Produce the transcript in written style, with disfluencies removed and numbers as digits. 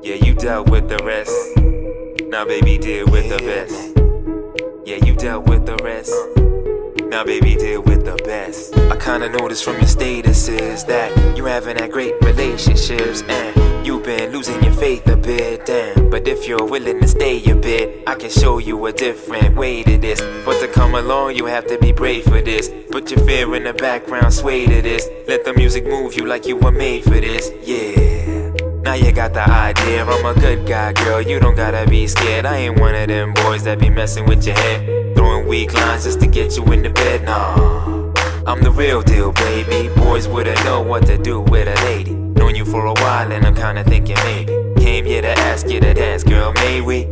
Yeah, you dealt with the rest. Now baby, deal with the best. Yeah, you dealt with the rest. Now baby, deal with the best. I kinda noticed from your statuses that you having that great relationships, and you've been losing your faith a bit, damn. But if you're willing to stay a bit, I can show you a different way to this. But to come along, you have to be brave for this. Put your fear in the background, sway to this. Let the music move you like you were made for this, yeah. Now you got the idea, I'm a good guy, girl, you don't gotta be scared. I ain't one of them boys that be messing with your head, throwing weak lines just to get you in the bed, nah. I'm the real deal, baby. Boys wouldn't know what to do with a lady. Known you for a while and I'm kinda thinking maybe came here to ask you to dance, girl, may we?